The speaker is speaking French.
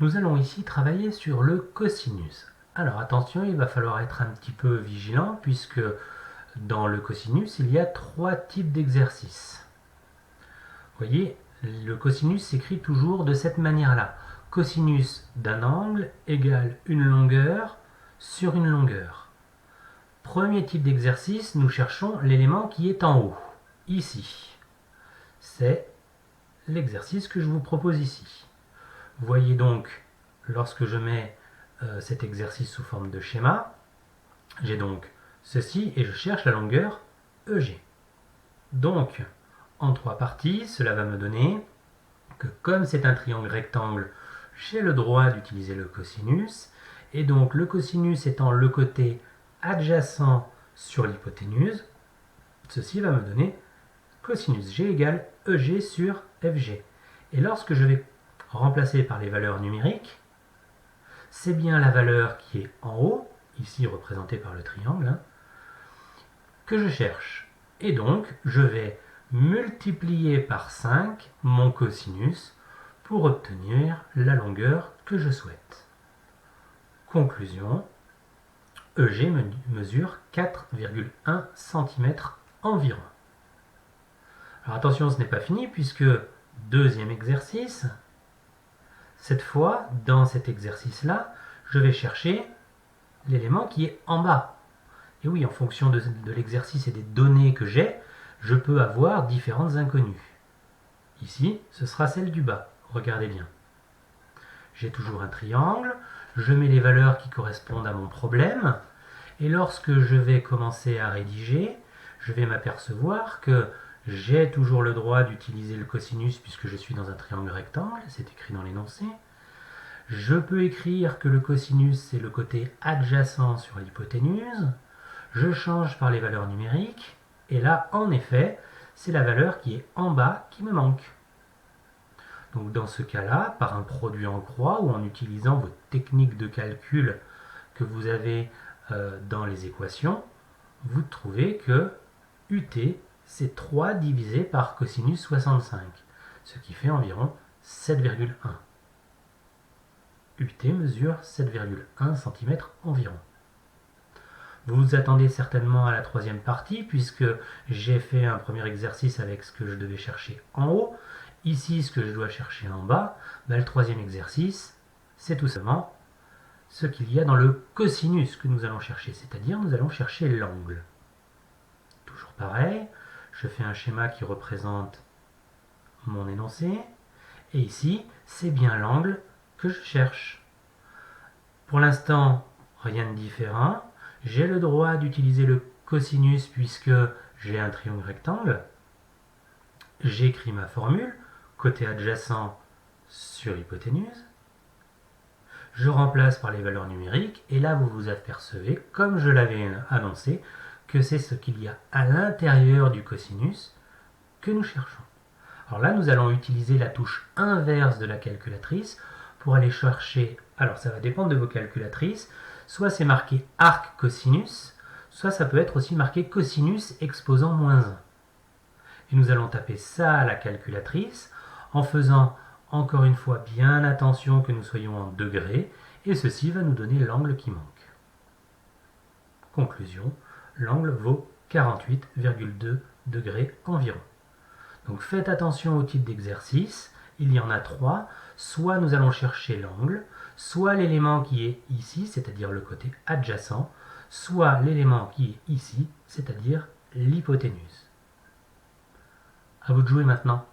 Nous allons ici travailler sur le cosinus. Alors attention, il va falloir être un petit peu vigilant puisque dans le cosinus, il y a trois types d'exercices. Vous voyez, le cosinus s'écrit toujours de cette manière-là. Cosinus d'un angle égale une longueur sur une longueur. Premier type d'exercice, nous cherchons l'élément qui est en haut, ici. C'est l'exercice que je vous propose ici. Vous voyez donc, lorsque je mets cet exercice sous forme de schéma, j'ai donc ceci et je cherche la longueur EG. Donc, en trois parties, cela va me donner que comme c'est un triangle rectangle, j'ai le droit d'utiliser le cosinus, et donc le cosinus étant le côté adjacent sur l'hypoténuse, ceci va me donner cosinus G égale EG sur FG. Et lorsque je vais remplacer par les valeurs numériques, c'est bien la valeur qui est en haut, ici représentée par le triangle, que je cherche. Et donc, je vais multiplier par 5 mon cosinus pour obtenir la longueur que je souhaite. Conclusion, EG mesure 4,1 cm environ. Alors attention, ce n'est pas fini puisque deuxième exercice, cette fois, dans cet exercice-là, je vais chercher l'élément qui est en bas. Et oui, en fonction de l'exercice et des données que j'ai, je peux avoir différentes inconnues. Ici, ce sera celle du bas. Regardez bien. J'ai toujours un triangle, je mets les valeurs qui correspondent à mon problème, et lorsque je vais commencer à rédiger, je vais m'apercevoir que j'ai toujours le droit d'utiliser le cosinus puisque je suis dans un triangle rectangle, c'est écrit dans l'énoncé. Je peux écrire que le cosinus c'est le côté adjacent sur l'hypoténuse. Je change par les valeurs numériques, et là, en effet, c'est la valeur qui est en bas qui me manque. Donc dans ce cas-là, par un produit en croix ou en utilisant vos techniques de calcul que vous avez dans les équations, vous trouvez que UT, c'est 3 divisé par cosinus 65, ce qui fait environ 7,1. UT mesure 7,1 cm environ. Vous vous attendez certainement à la troisième partie puisque j'ai fait un premier exercice avec ce que je devais chercher en haut. Ici, ce que je dois chercher en bas. Le troisième exercice, c'est tout simplement ce qu'il y a dans le cosinus que nous allons chercher, c'est-à-dire nous allons chercher l'angle. Toujours pareil, je fais un schéma qui représente mon énoncé, et ici, c'est bien l'angle que je cherche. Pour l'instant, rien de différent. J'ai le droit d'utiliser le cosinus puisque j'ai un triangle rectangle. J'écris ma formule, côté adjacent sur hypoténuse. Je remplace par les valeurs numériques et là vous vous apercevez, comme je l'avais annoncé, que c'est ce qu'il y a à l'intérieur du cosinus que nous cherchons. Alors là, nous allons utiliser la touche inverse de la calculatrice pour aller chercher, alors ça va dépendre de vos calculatrices, soit c'est marqué arc cosinus, soit ça peut être aussi marqué cosinus exposant -1. Et nous allons taper ça à la calculatrice en faisant encore une fois bien attention que nous soyons en degrés, et ceci va nous donner l'angle qui manque. Conclusion, l'angle vaut 48,2 degrés environ. Donc faites attention au type d'exercice, il y en a trois, soit nous allons chercher l'angle, soit l'élément qui est ici, c'est-à-dire le côté adjacent, soit l'élément qui est ici, c'est-à-dire l'hypoténuse. À vous de jouer maintenant.